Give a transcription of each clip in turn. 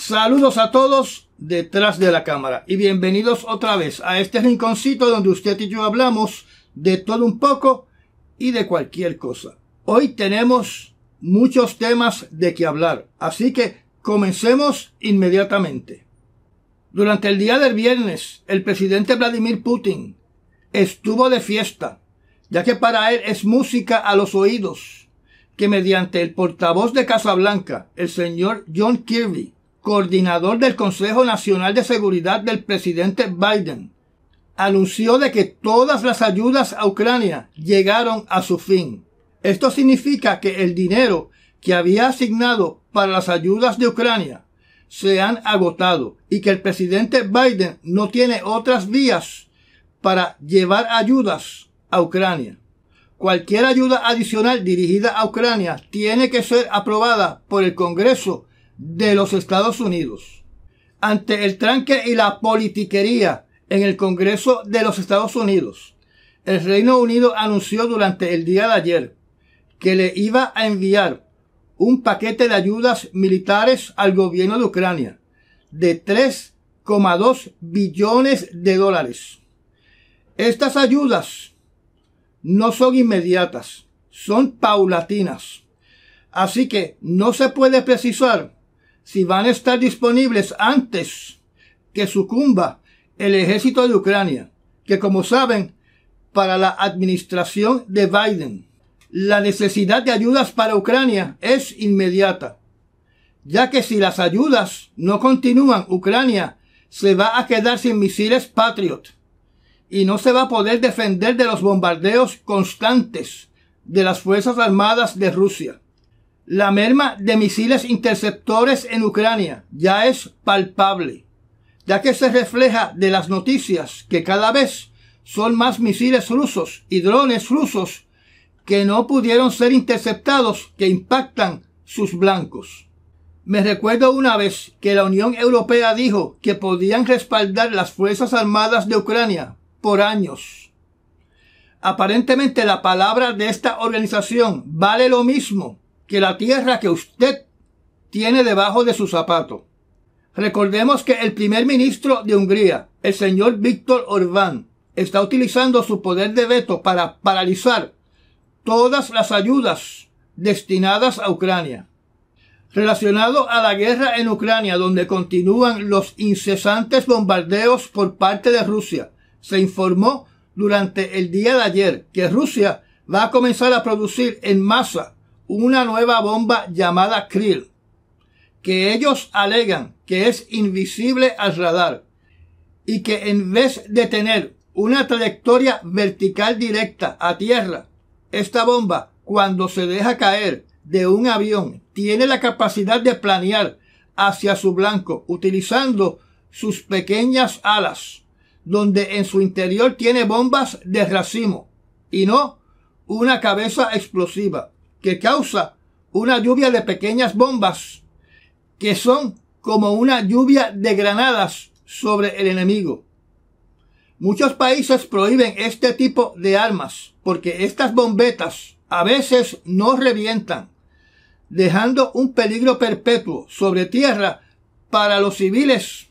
Saludos a todos detrás de la cámara y bienvenidos otra vez a este rinconcito donde usted y yo hablamos de todo un poco y de cualquier cosa. Hoy tenemos muchos temas de que hablar, así que comencemos inmediatamente. Durante el día del viernes, el presidente Vladimir Putin estuvo de fiesta, ya que para él es música a los oídos que mediante el portavoz de Casa Blanca, el señor John Kirby, coordinador del Consejo Nacional de Seguridad del presidente Biden, anunció de que todas las ayudas a Ucrania llegaron a su fin. Esto significa que el dinero que había asignado para las ayudas de Ucrania se han agotado y que el presidente Biden no tiene otras vías para llevar ayudas a Ucrania. Cualquier ayuda adicional dirigida a Ucrania tiene que ser aprobada por el Congreso de los Estados Unidos. Ante el tranque y la politiquería en el Congreso de los Estados Unidos, el Reino Unido anunció durante el día de ayer que le iba a enviar un paquete de ayudas militares al gobierno de Ucrania de 3,2 billones de dólares. Estas ayudas no son inmediatas, son paulatinas. Así que no se puede precisar si van a estar disponibles antes que sucumba el ejército de Ucrania, que como saben, para la administración de Biden, la necesidad de ayudas para Ucrania es inmediata, ya que si las ayudas no continúan, Ucrania se va a quedar sin misiles Patriot y no se va a poder defender de los bombardeos constantes de las Fuerzas Armadas de Rusia. La merma de misiles interceptores en Ucrania ya es palpable, ya que se refleja de las noticias que cada vez son más misiles rusos y drones rusos que no pudieron ser interceptados que impactan sus blancos. Me recuerdo una vez que la Unión Europea dijo que podían respaldar las Fuerzas Armadas de Ucrania por años. Aparentemente la palabra de esta organización vale lo mismo que la tierra que usted tiene debajo de su zapato. Recordemos que el primer ministro de Hungría, el señor Viktor Orbán, está utilizando su poder de veto para paralizar todas las ayudas destinadas a Ucrania. Relacionado a la guerra en Ucrania, donde continúan los incesantes bombardeos por parte de Rusia, se informó durante el día de ayer que Rusia va a comenzar a producir en masa una nueva bomba llamada Kryl, que ellos alegan que es invisible al radar y que en vez de tener una trayectoria vertical directa a tierra, esta bomba, cuando se deja caer de un avión, tiene la capacidad de planear hacia su blanco utilizando sus pequeñas alas, donde en su interior tiene bombas de racimo y no una cabeza explosiva que causa una lluvia de pequeñas bombas que son como una lluvia de granadas sobre el enemigo. Muchos países prohíben este tipo de armas porque estas bombetas a veces no revientan, dejando un peligro perpetuo sobre tierra para los civiles,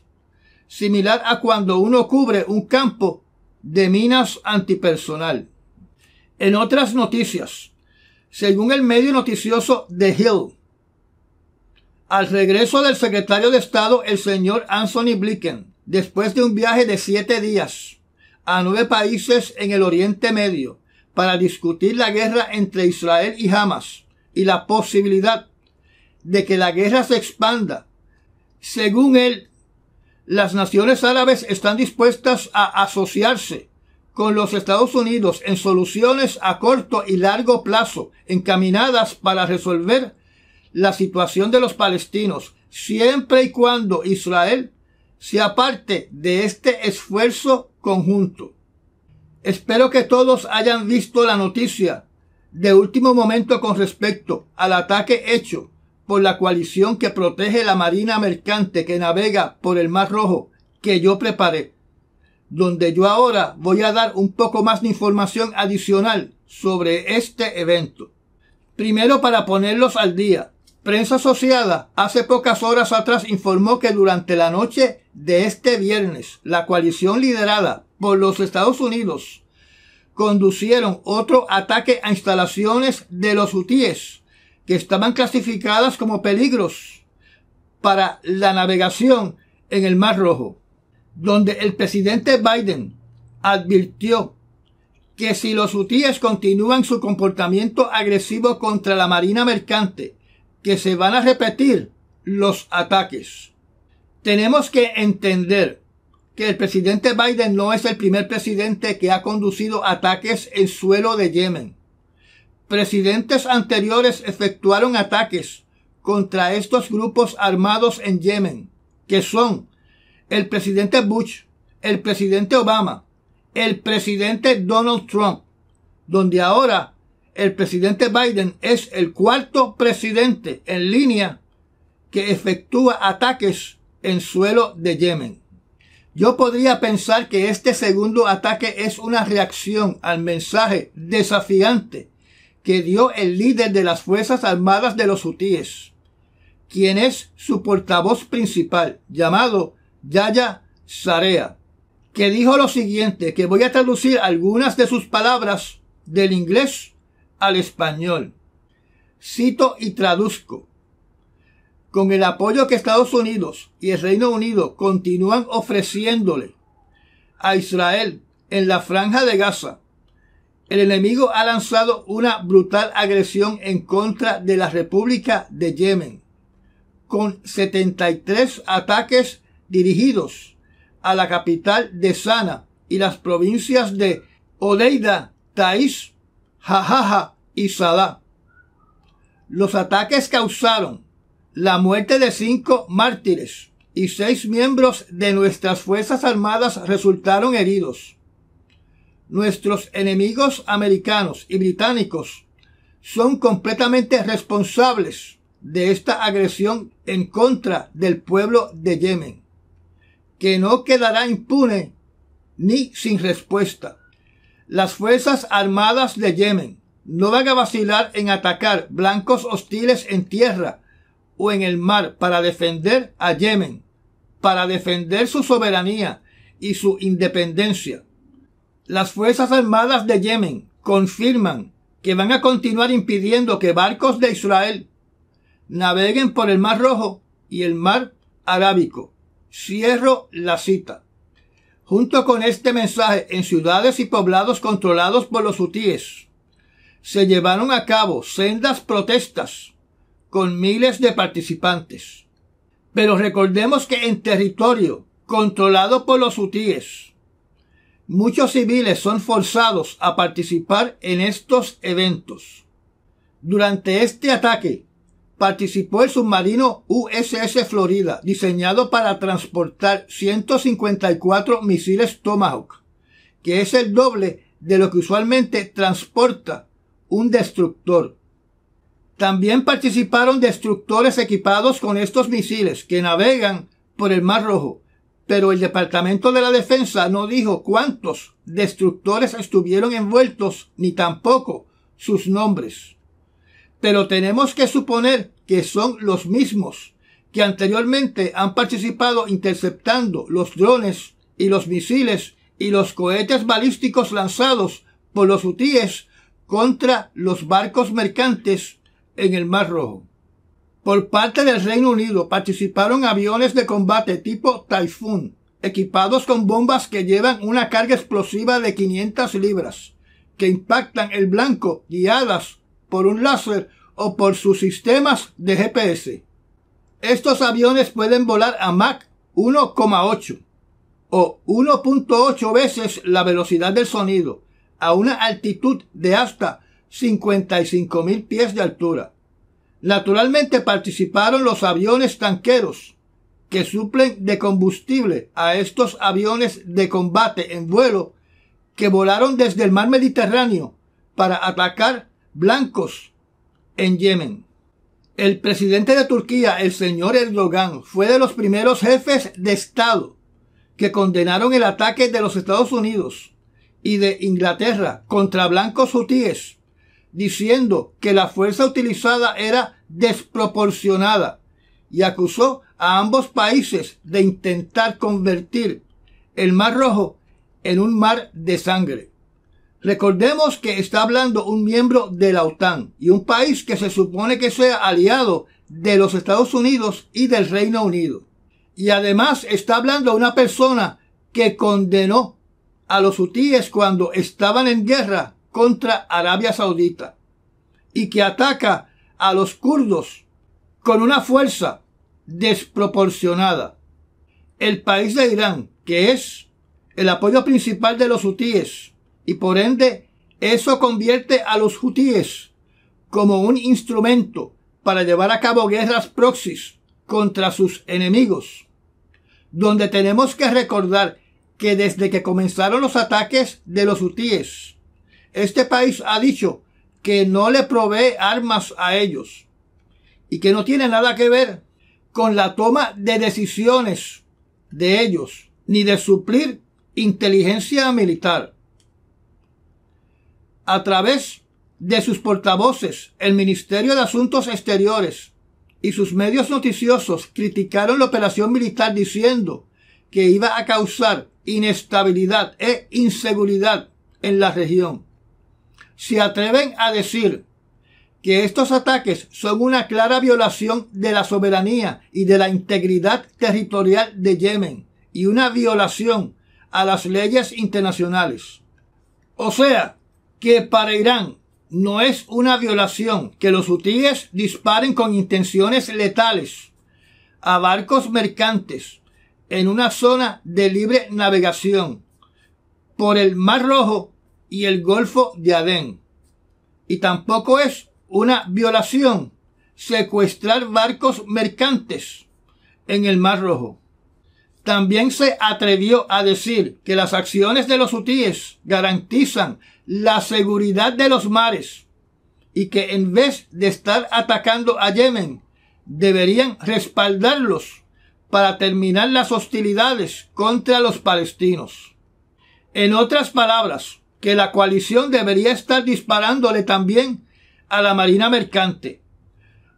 similar a cuando uno cubre un campo de minas antipersonal. En otras noticias, según el medio noticioso The Hill, al regreso del secretario de Estado, el señor Antony Blinken, después de un viaje de 7 días a 9 países en el Oriente Medio para discutir la guerra entre Israel y Hamas y la posibilidad de que la guerra se expanda, según él, las naciones árabes están dispuestas a asociarse con los Estados Unidos en soluciones a corto y largo plazo encaminadas para resolver la situación de los palestinos, siempre y cuando Israel sea parte de este esfuerzo conjunto. Espero que todos hayan visto la noticia de último momento con respecto al ataque hecho por la coalición que protege la marina mercante que navega por el Mar Rojo que yo preparé, donde yo ahora voy a dar un poco más de información adicional sobre este evento. Primero, para ponerlos al día, Prensa asociada hace pocas horas atrás informó que durante la noche de este viernes, la coalición liderada por los Estados Unidos conducieron otro ataque a instalaciones de los hutíes que estaban clasificadas como peligros para la navegación en el Mar Rojo, donde el presidente Biden advirtió que si los hutíes continúan su comportamiento agresivo contra la marina mercante, que se van a repetir los ataques. Tenemos que entender que el presidente Biden no es el primer presidente que ha conducido ataques en suelo de Yemen. Presidentes anteriores efectuaron ataques contra estos grupos armados en Yemen, que son el presidente Bush, el presidente Obama, el presidente Donald Trump, donde ahora el presidente Biden es el cuarto presidente en línea que efectúa ataques en suelo de Yemen. Yo podría pensar que este segundo ataque es una reacción al mensaje desafiante que dio el líder de las Fuerzas Armadas de los hutíes, quien es su portavoz principal, llamado Yahya Sarea, que dijo lo siguiente, que voy a traducir algunas de sus palabras del inglés al español. Cito y traduzco. Con el apoyo que Estados Unidos y el Reino Unido continúan ofreciéndole a Israel en la Franja de Gaza, el enemigo ha lanzado una brutal agresión en contra de la República de Yemen, con 73 ataques dirigidos a la capital de Sana y las provincias de Hodeida, Taiz, Jajaja y Salah. Los ataques causaron la muerte de 5 mártires y 6 miembros de nuestras Fuerzas Armadas resultaron heridos. Nuestros enemigos americanos y británicos son completamente responsables de esta agresión en contra del pueblo de Yemen, que no quedará impune ni sin respuesta. Las Fuerzas Armadas de Yemen no van a vacilar en atacar blancos hostiles en tierra o en el mar para defender a Yemen, para defender su soberanía y su independencia. Las Fuerzas Armadas de Yemen confirman que van a continuar impidiendo que barcos de Israel naveguen por el Mar Rojo y el Mar Arábico. Cierro la cita. Junto con este mensaje, en ciudades y poblados controlados por los hutíes, se llevaron a cabo sendas protestas con miles de participantes. Pero recordemos que en territorio controlado por los hutíes, muchos civiles son forzados a participar en estos eventos. Durante este ataque, participó el submarino USS Florida, diseñado para transportar 154 misiles Tomahawk, que es el doble de lo que usualmente transporta un destructor. También participaron destructores equipados con estos misiles que navegan por el Mar Rojo, pero el Departamento de la Defensa no dijo cuántos destructores estuvieron envueltos ni tampoco sus nombres. Pero tenemos que suponer que son los mismos que anteriormente han participado interceptando los drones y los misiles y los cohetes balísticos lanzados por los hutíes contra los barcos mercantes en el Mar Rojo. Por parte del Reino Unido participaron aviones de combate tipo Typhoon, equipados con bombas que llevan una carga explosiva de 500 libras, que impactan el blanco guiadas por un láser o por sus sistemas de GPS. Estos aviones pueden volar a Mach 1,8 o 1.8 veces la velocidad del sonido, a una altitud de hasta 55,000 pies de altura. Naturalmente participaron los aviones tanqueros, que suplen de combustible a estos aviones de combate en vuelo que volaron desde el mar Mediterráneo para atacar blancos en Yemen. El presidente de Turquía, el señor Erdogan, fue de los primeros jefes de Estado que condenaron el ataque de los Estados Unidos y de Inglaterra contra blancos hutíes, diciendo que la fuerza utilizada era desproporcionada y acusó a ambos países de intentar convertir el Mar Rojo en un mar de sangre. Recordemos que está hablando un miembro de la OTAN y un país que se supone que sea aliado de los Estados Unidos y del Reino Unido. Y además está hablando una persona que condenó a los hutíes cuando estaban en guerra contra Arabia Saudita y que ataca a los kurdos con una fuerza desproporcionada. El país de Irán, que es el apoyo principal de los hutíes, y por ende eso convierte a los hutíes como un instrumento para llevar a cabo guerras proxies contra sus enemigos, donde tenemos que recordar que desde que comenzaron los ataques de los hutíes, este país ha dicho que no le provee armas a ellos y que no tiene nada que ver con la toma de decisiones de ellos, ni de suplir inteligencia militar. A través de sus portavoces, el Ministerio de Asuntos Exteriores y sus medios noticiosos criticaron la operación militar diciendo que iba a causar inestabilidad e inseguridad en la región. Se atreven a decir que estos ataques son una clara violación de la soberanía y de la integridad territorial de Yemen y una violación a las leyes internacionales. O sea, que para Irán no es una violación que los hutíes disparen con intenciones letales a barcos mercantes en una zona de libre navegación por el Mar Rojo y el Golfo de Adén. Y tampoco es una violación secuestrar barcos mercantes en el Mar Rojo. También se atrevió a decir que las acciones de los hutíes garantizan la seguridad de los mares y que en vez de estar atacando a Yemen, deberían respaldarlos para terminar las hostilidades contra los palestinos. En otras palabras, que la coalición debería estar disparándole también a la marina mercante.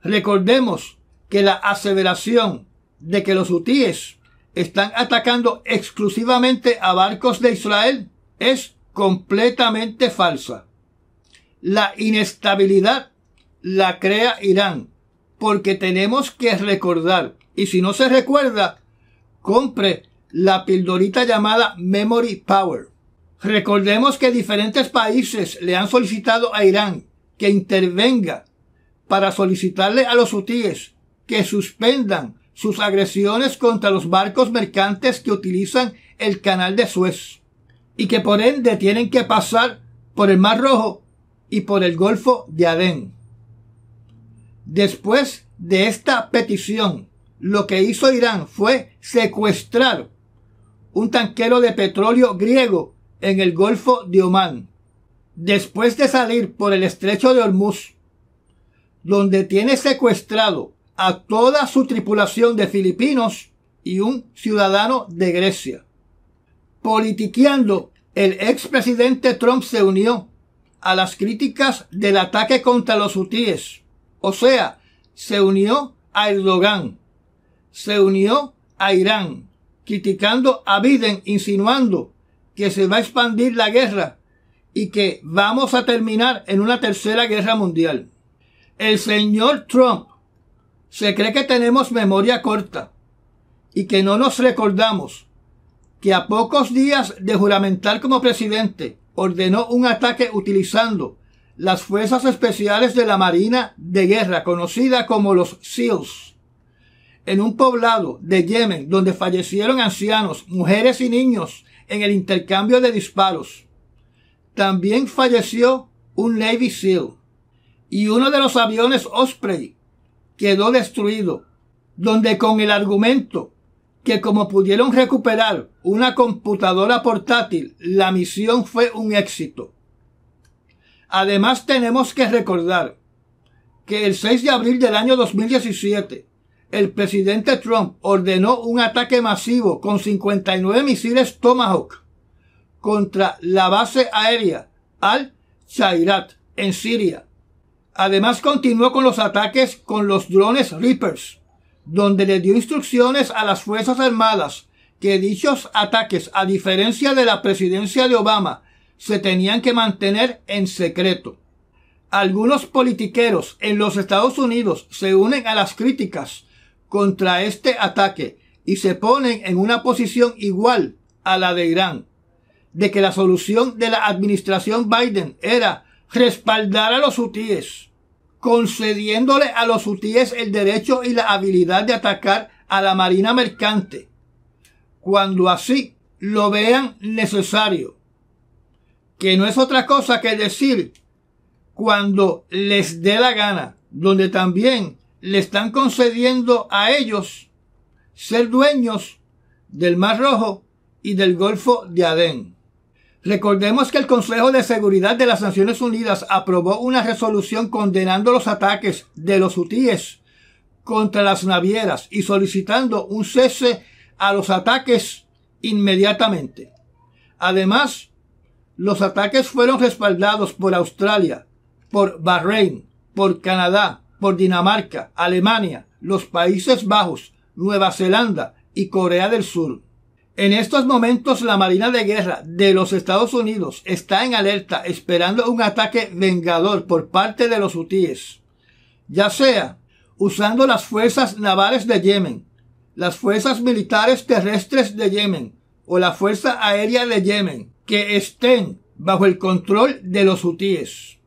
Recordemos que la aseveración de que los hutíes están atacando exclusivamente a barcos de Israel es completamente falsa. La inestabilidad la crea Irán, porque tenemos que recordar, y si no se recuerda, compre la pildorita llamada Memory Power. Recordemos que diferentes países le han solicitado a Irán que intervenga para solicitarle a los hutíes que suspendan sus agresiones contra los barcos mercantes que utilizan el canal de Suez y que por ende tienen que pasar por el Mar Rojo y por el Golfo de Adén. Después de esta petición, lo que hizo Irán fue secuestrar un tanquero de petróleo griego en el Golfo de Omán, después de salir por el Estrecho de Hormuz, donde tiene secuestrado a toda su tripulación de filipinos y un ciudadano de Grecia. Politiqueando, el expresidente Trump se unió a las críticas del ataque contra los hutíes. O sea, se unió a Erdogan, se unió a Irán, criticando a Biden, insinuando que se va a expandir la guerra y que vamos a terminar en una tercera guerra mundial. El señor Trump se cree que tenemos memoria corta y que no nos recordamos que a pocos días de juramentar como presidente ordenó un ataque utilizando las fuerzas especiales de la Marina de Guerra, conocida como los SEALs, en un poblado de Yemen donde fallecieron ancianos, mujeres y niños en el intercambio de disparos. También falleció un Navy SEAL y uno de los aviones Osprey quedó destruido, donde con el argumento que como pudieron recuperar una computadora portátil, la misión fue un éxito. Además tenemos que recordar que el 6 de abril del año 2017, el presidente Trump ordenó un ataque masivo con 59 misiles Tomahawk contra la base aérea Al-Shairat en Siria, Además continuó con los ataques con los drones Reapers, donde le dio instrucciones a las Fuerzas Armadas que dichos ataques, a diferencia de la presidencia de Obama, se tenían que mantener en secreto. Algunos politiqueros en los Estados Unidos se unen a las críticas contra este ataque y se ponen en una posición igual a la de Irán, de que la solución de la administración Biden era respaldar a los hutíes, concediéndole a los hutíes el derecho y la habilidad de atacar a la marina mercante, cuando así lo vean necesario, que no es otra cosa que decir cuando les dé la gana, donde también le están concediendo a ellos ser dueños del Mar Rojo y del Golfo de Adén. Recordemos que el Consejo de Seguridad de las Naciones Unidas aprobó una resolución condenando los ataques de los hutíes contra las navieras y solicitando un cese a los ataques inmediatamente. Además, los ataques fueron respaldados por Australia, por Bahrein, por Canadá, por Dinamarca, Alemania, los Países Bajos, Nueva Zelanda y Corea del Sur. En estos momentos la Marina de Guerra de los Estados Unidos está en alerta esperando un ataque vengador por parte de los hutíes, ya sea usando las fuerzas navales de Yemen, las fuerzas militares terrestres de Yemen o la Fuerza Aérea de Yemen, que estén bajo el control de los hutíes.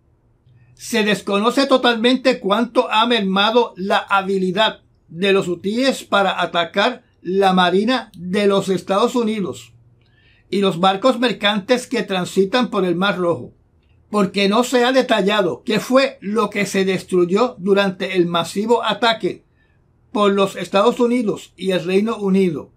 Se desconoce totalmente cuánto ha mermado la habilidad de los hutíes para atacar la Marina de los Estados Unidos y los barcos mercantes que transitan por el Mar Rojo, porque no se ha detallado qué fue lo que se destruyó durante el masivo ataque por los Estados Unidos y el Reino Unido.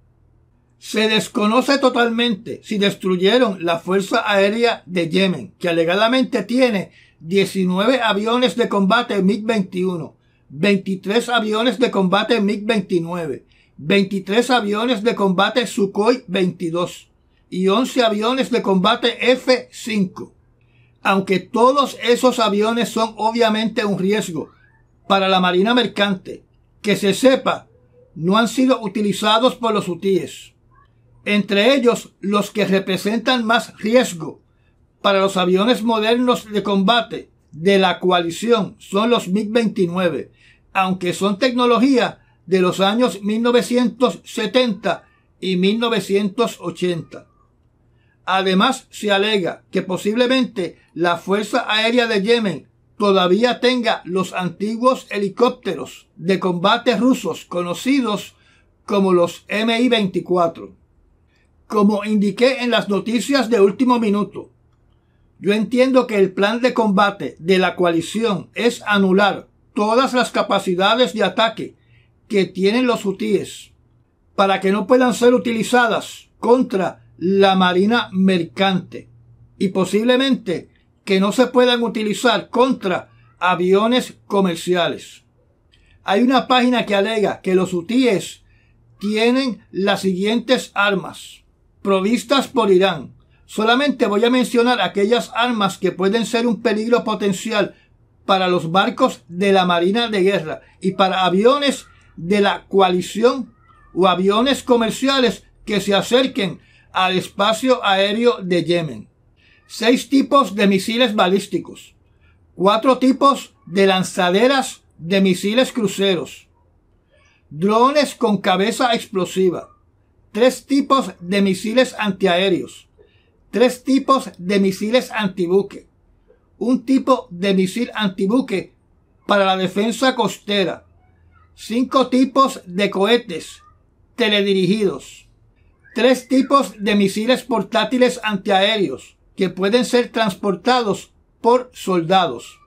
Se desconoce totalmente si destruyeron la Fuerza Aérea de Yemen, que alegadamente tiene 19 aviones de combate MiG-21, 23 aviones de combate MiG-29, 23 aviones de combate Sukhoi 22 y 11 aviones de combate F-5. Aunque todos esos aviones son obviamente un riesgo para la marina mercante, que se sepa, no han sido utilizados por los hutíes. Entre ellos, los que representan más riesgo para los aviones modernos de combate de la coalición son los MiG-29, aunque son tecnología de los años 1970 y 1980. Además, se alega que posiblemente la Fuerza Aérea de Yemen todavía tenga los antiguos helicópteros de combate rusos conocidos como los Mi-24. Como indiqué en las noticias de último minuto, yo entiendo que el plan de combate de la coalición es anular todas las capacidades de ataque que tienen los hutíes para que no puedan ser utilizadas contra la marina mercante y posiblemente que no se puedan utilizar contra aviones comerciales. Hay una página que alega que los hutíes tienen las siguientes armas provistas por Irán. Solamente voy a mencionar aquellas armas que pueden ser un peligro potencial para los barcos de la Marina de Guerra y para aviones de la coalición o aviones comerciales que se acerquen al espacio aéreo de Yemen. 6 tipos de misiles balísticos, 4 tipos de lanzaderas de misiles cruceros, drones con cabeza explosiva, 3 tipos de misiles antiaéreos, 3 tipos de misiles antibuque, un tipo de misil antibuque para la defensa costera, 5 tipos de cohetes teledirigidos, 3 tipos de misiles portátiles antiaéreos que pueden ser transportados por soldados.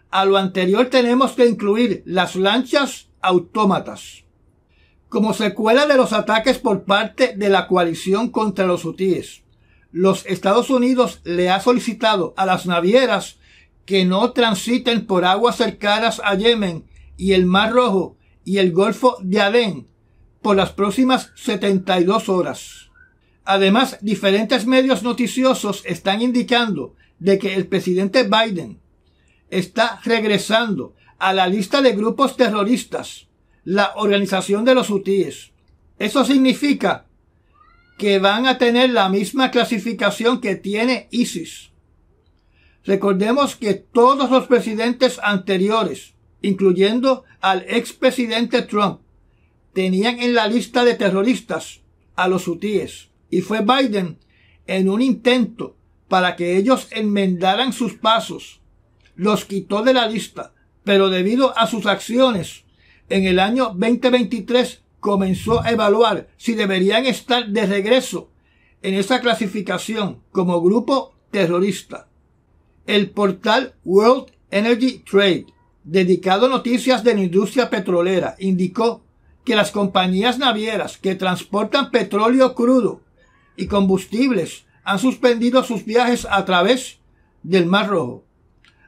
A lo anterior tenemos que incluir las lanchas autómatas. Como secuela de los ataques por parte de la coalición contra los hutíes, los Estados Unidos le ha solicitado a las navieras que no transiten por aguas cercanas a Yemen y el Mar Rojo y el Golfo de Adén por las próximas 72 horas. Además, diferentes medios noticiosos están indicando de que el presidente Biden está regresando a la lista de grupos terroristas, la organización de los hutíes. Eso significa que van a tener la misma clasificación que tiene ISIS. Recordemos que todos los presidentes anteriores, incluyendo al expresidente Trump, tenían en la lista de terroristas a los hutíes, y fue Biden, en un intento para que ellos enmendaran sus pasos, los quitó de la lista, pero debido a sus acciones, en el año 2023 comenzó a evaluar si deberían estar de regreso en esa clasificación como grupo terrorista. El portal World Energy Trade, dedicado a noticias de la industria petrolera, indicó que las compañías navieras que transportan petróleo crudo y combustibles han suspendido sus viajes a través del Mar Rojo.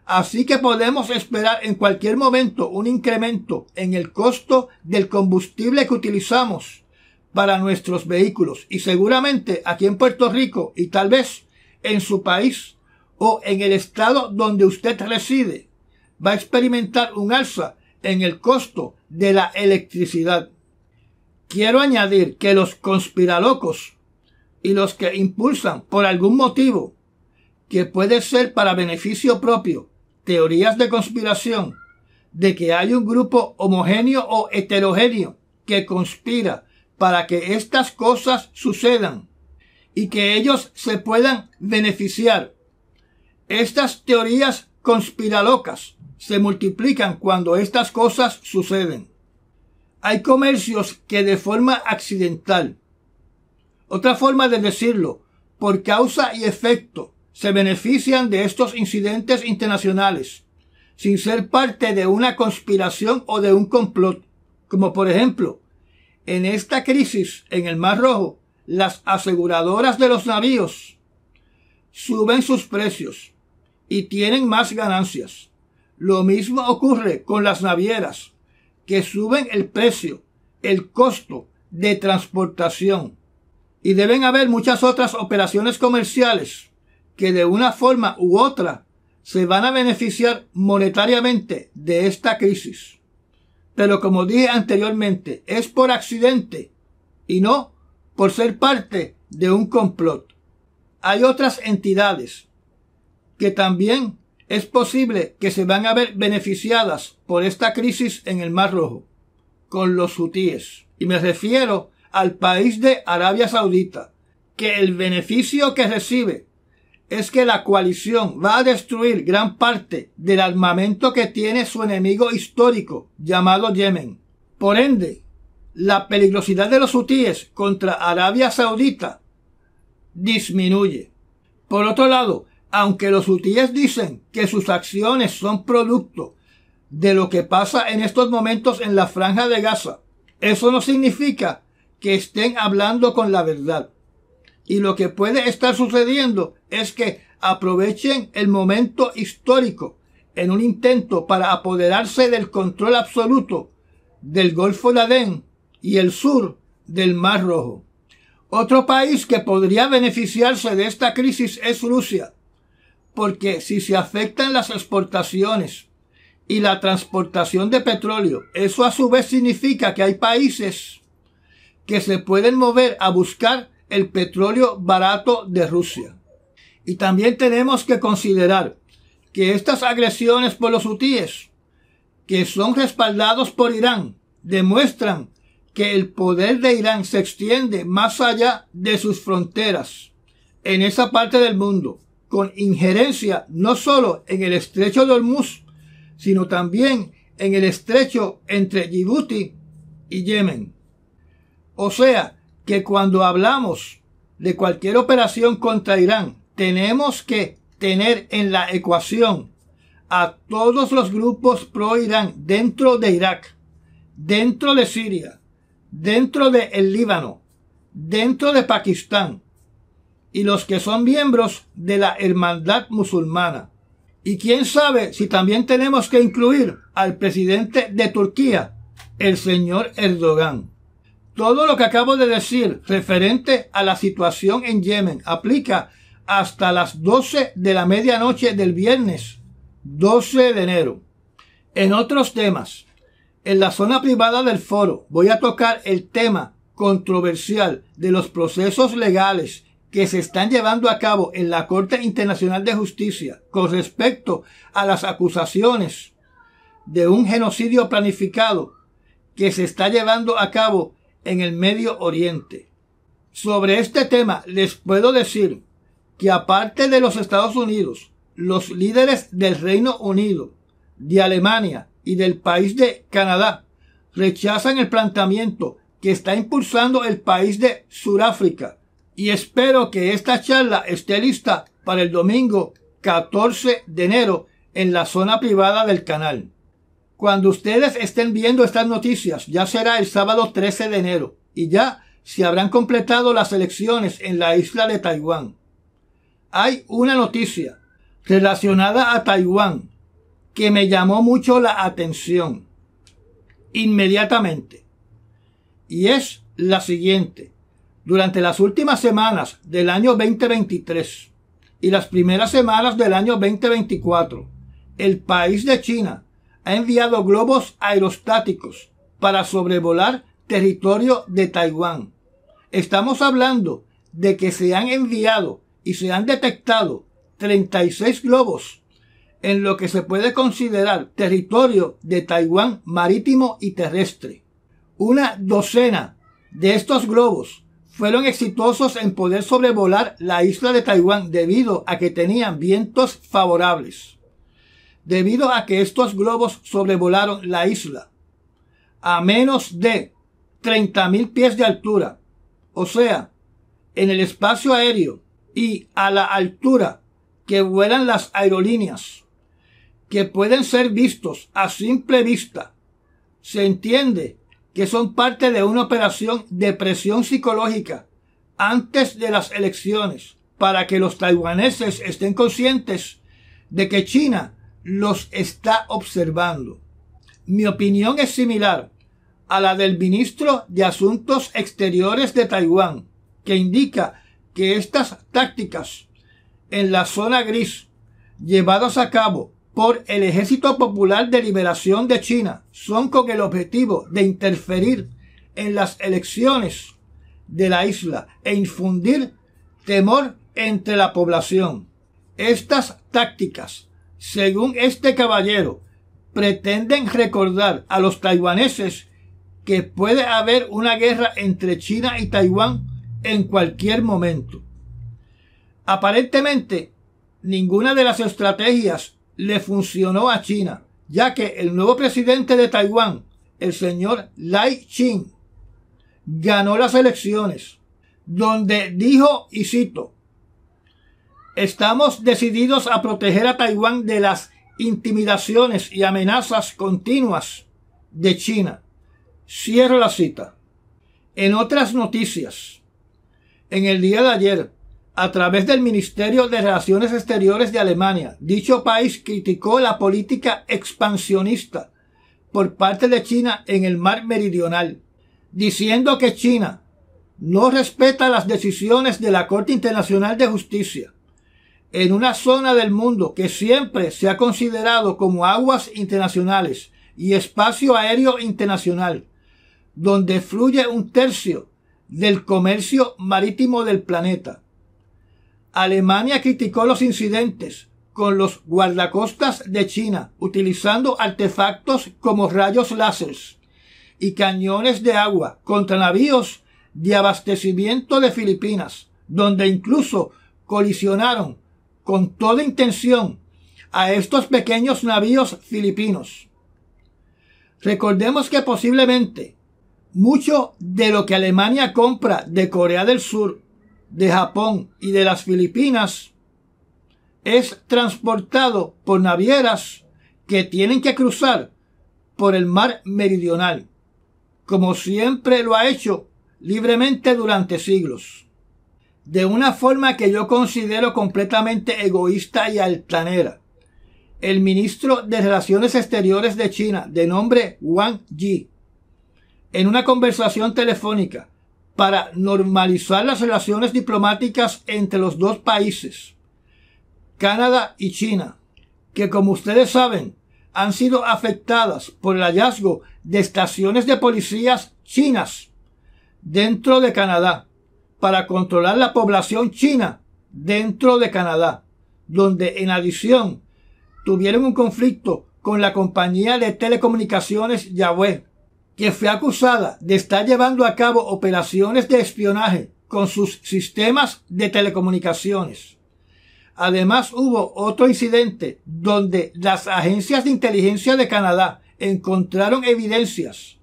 Así que podemos esperar en cualquier momento un incremento en el costo del combustible que utilizamos para nuestros vehículos, y seguramente aquí en Puerto Rico y tal vez en su país o en el estado donde usted reside va a experimentar un alza en el costo de la electricidad. Quiero añadir que los conspiralocos y los que impulsan por algún motivo, que puede ser para beneficio propio, teorías de conspiración, de que hay un grupo homogéneo o heterogéneo que conspira para que estas cosas sucedan y que ellos se puedan beneficiar. Estas teorías conspiralocas se multiplican cuando estas cosas suceden. Hay comercios que de forma accidental, otra forma de decirlo, por causa y efecto, se benefician de estos incidentes internacionales, sin ser parte de una conspiración o de un complot, como por ejemplo, en esta crisis en el Mar Rojo, las aseguradoras de los navíos suben sus precios y tienen más ganancias. Lo mismo ocurre con las navieras, que suben el precio, el costo de transportación. Y deben haber muchas otras operaciones comerciales que de una forma u otra se van a beneficiar monetariamente de esta crisis. Pero como dije anteriormente, es por accidente y no por ser parte de un complot. Hay otras entidades que también es posible que se van a ver beneficiadas por esta crisis en el Mar Rojo, con los hutíes. Y me refiero al país de Arabia Saudita, que el beneficio que recibe es que la coalición va a destruir gran parte del armamento que tiene su enemigo histórico llamado Yemen. Por ende, la peligrosidad de los hutíes contra Arabia Saudita disminuye. Por otro lado, aunque los hutíes dicen que sus acciones son producto de lo que pasa en estos momentos en la Franja de Gaza, eso no significa que estén hablando con la verdad. Y lo que puede estar sucediendo es que aprovechen el momento histórico en un intento para apoderarse del control absoluto del Golfo de Adén y el sur del Mar Rojo. Otro país que podría beneficiarse de esta crisis es Rusia, porque si se afectan las exportaciones y la transportación de petróleo, eso a su vez significa que hay países que se pueden mover a buscar el petróleo barato de Rusia. Y también tenemos que considerar que estas agresiones por los hutíes, que son respaldados por Irán, demuestran que el poder de Irán se extiende más allá de sus fronteras en esa parte del mundo, con injerencia no solo en el estrecho de Hormuz, sino también en el estrecho entre Djibouti y Yemen. O sea, que cuando hablamos de cualquier operación contra Irán, tenemos que tener en la ecuación a todos los grupos pro-Irán dentro de Irak, dentro de Siria, dentro de el Líbano, dentro de Pakistán, y los que son miembros de la hermandad musulmana. Y quién sabe si también tenemos que incluir al presidente de Turquía, el señor Erdogan. Todo lo que acabo de decir referente a la situación en Yemen aplica hasta las 12 de la medianoche del viernes 12 de enero. En otros temas, en la zona privada del foro voy a tocar el tema controversial de los procesos legales que se están llevando a cabo en la Corte Internacional de Justicia con respecto a las acusaciones de un genocidio planificado que se está llevando a cabo en el Medio Oriente. Sobre este tema les puedo decir que aparte de los Estados Unidos, los líderes del Reino Unido, de Alemania y del país de Canadá rechazan el planteamiento que está impulsando el país de Sudáfrica, y espero que esta charla esté lista para el domingo 14 de enero en la zona privada del canal. Cuando ustedes estén viendo estas noticias ya será el sábado 13 de enero y ya se habrán completado las elecciones en la isla de Taiwán. Hay una noticia relacionada a Taiwán que me llamó mucho la atención inmediatamente, y es la siguiente. Durante las últimas semanas del año 2023 y las primeras semanas del año 2024, el país de China ha enviado globos aerostáticos para sobrevolar territorio de Taiwán. Estamos hablando de que se han enviado y se han detectado 36 globos en lo que se puede considerar territorio de Taiwán marítimo y terrestre. Una docena de estos globos fueron exitosos en poder sobrevolar la isla de Taiwán debido a que tenían vientos favorables. Debido a que estos globos sobrevolaron la isla a menos de 30.000 pies de altura, o sea, en el espacio aéreo y a la altura que vuelan las aerolíneas, que pueden ser vistos a simple vista, se entiende que son parte de una operación de presión psicológica antes de las elecciones para que los taiwaneses estén conscientes de que China los está observando. Mi opinión es similar a la del ministro de Asuntos Exteriores de Taiwán, que indica que estas tácticas en la zona gris llevadas a cabo por el Ejército Popular de Liberación de China son con el objetivo de interferir en las elecciones de la isla e infundir temor entre la población. Estas tácticas, según este caballero, pretenden recordar a los taiwaneses que puede haber una guerra entre China y Taiwán en cualquier momento. Aparentemente, ninguna de las estrategias le funcionó a China, ya que el nuevo presidente de Taiwán, el señor Lai Ching, ganó las elecciones, donde dijo, y cito, "Estamos decididos a proteger a Taiwán de las intimidaciones y amenazas continuas de China". Cierro la cita. En otras noticias, en el día de ayer, a través del Ministerio de Relaciones Exteriores de Alemania, dicho país criticó la política expansionista por parte de China en el Mar Meridional, diciendo que China no respeta las decisiones de la Corte Internacional de Justicia en una zona del mundo que siempre se ha considerado como aguas internacionales y espacio aéreo internacional, donde fluye 1/3 del comercio marítimo del planeta. Alemania criticó los incidentes con los guardacostas de China utilizando artefactos como rayos láser y cañones de agua contra navíos de abastecimiento de Filipinas, donde incluso colisionaron con toda intención a estos pequeños navíos filipinos. Recordemos que posiblemente mucho de lo que Alemania compra de Corea del Sur, de Japón y de las Filipinas es transportado por navieras que tienen que cruzar por el mar meridional, como siempre lo ha hecho libremente durante siglos, de una forma que yo considero completamente egoísta y altanera. El ministro de Relaciones Exteriores de China, de nombre Wang Yi, en una conversación telefónica para normalizar las relaciones diplomáticas entre los dos países, Canadá y China, que, como ustedes saben, han sido afectadas por el hallazgo de estaciones de policías chinas dentro de Canadá para controlar la población china dentro de Canadá, donde en adición tuvieron un conflicto con la compañía de telecomunicaciones Huawei, que fue acusada de estar llevando a cabo operaciones de espionaje con sus sistemas de telecomunicaciones. Además, hubo otro incidente donde las agencias de inteligencia de Canadá encontraron evidencias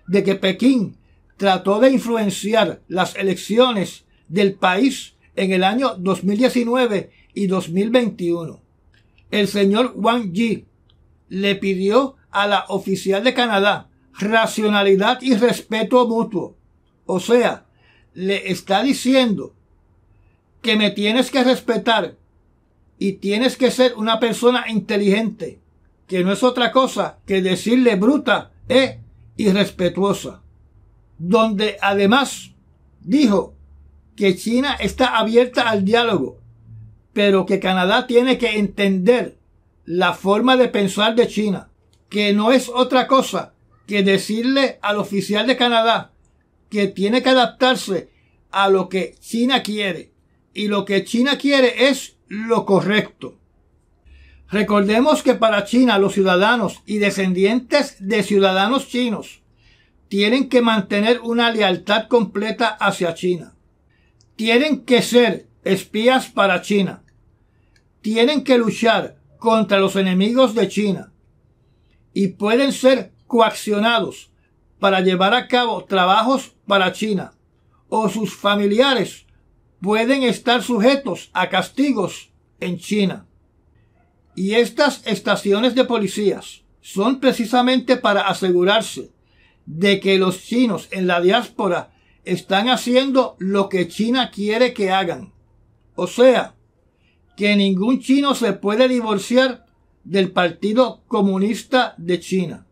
de que Pekín trató de influenciar las elecciones del país en el año 2019 y 2021. El señor Wang Yi le pidió a la oficial de Canadá racionalidad y respeto mutuo. O sea, le está diciendo que me tienes que respetar y tienes que ser una persona inteligente, que no es otra cosa que decirle bruta e irrespetuosa. Donde además dijo que China está abierta al diálogo, pero que Canadá tiene que entender la forma de pensar de China, que no es otra cosa que decirle al oficial de Canadá que tiene que adaptarse a lo que China quiere, y lo que China quiere es lo correcto. Recordemos que para China los ciudadanos y descendientes de ciudadanos chinos tienen que mantener una lealtad completa hacia China. Tienen que ser espías para China. Tienen que luchar contra los enemigos de China. Y pueden ser coaccionados para llevar a cabo trabajos para China. O sus familiares pueden estar sujetos a castigos en China. Y estas estaciones de policías son precisamente para asegurarse de que los chinos en la diáspora están haciendo lo que China quiere que hagan. O sea, que ningún chino se puede divorciar del Partido Comunista de China.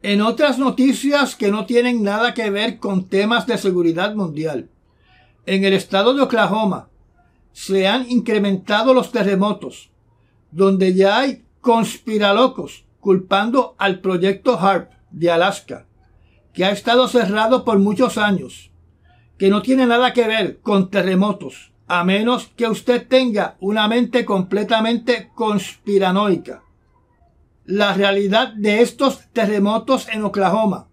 En otras noticias que no tienen nada que ver con temas de seguridad mundial, en el estado de Oklahoma se han incrementado los terremotos, donde ya hay conspiralocos culpando al proyecto HAARP de Alaska, que ha estado cerrado por muchos años, que no tiene nada que ver con terremotos, a menos que usted tenga una mente completamente conspiranoica. La realidad de estos terremotos en Oklahoma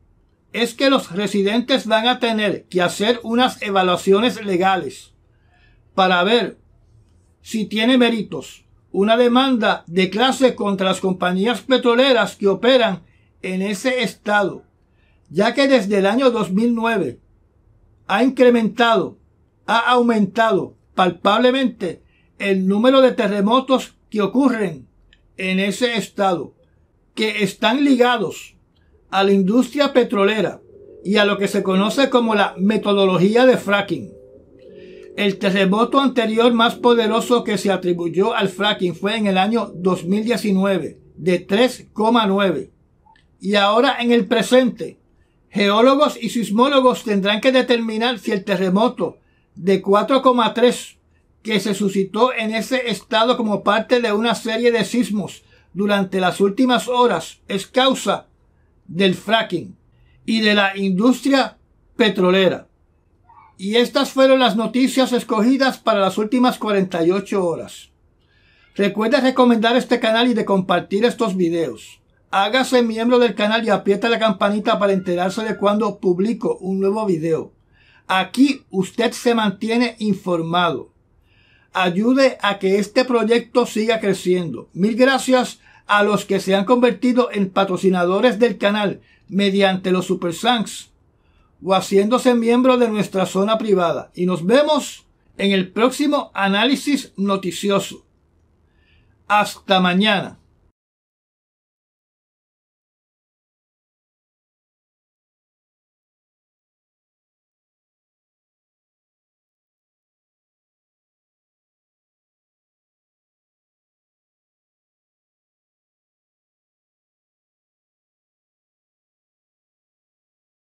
es que los residentes van a tener que hacer unas evaluaciones legales para ver si tiene méritos una demanda de clase contra las compañías petroleras que operan en ese estado, ya que desde el año 2009 ha aumentado palpablemente el número de terremotos que ocurren en ese estado, que están ligados a la industria petrolera y a lo que se conoce como la metodología de fracking. El terremoto anterior más poderoso que se atribuyó al fracking fue en el año 2019, de 3,9. Y ahora en el presente, geólogos y sismólogos tendrán que determinar si el terremoto de 4,3 que se suscitó en ese estado como parte de una serie de sismos durante las últimas horas es causa del fracking y de la industria petrolera. Y estas fueron las noticias escogidas para las últimas 48 horas. Recuerda recomendar este canal y de compartir estos videos. Hágase miembro del canal y aprieta la campanita para enterarse de cuando publico un nuevo video. Aquí usted se mantiene informado. Ayude a que este proyecto siga creciendo. Mil gracias a los que se han convertido en patrocinadores del canal mediante los Super Thanks o haciéndose miembro de nuestra zona privada. Y nos vemos en el próximo análisis noticioso. Hasta mañana.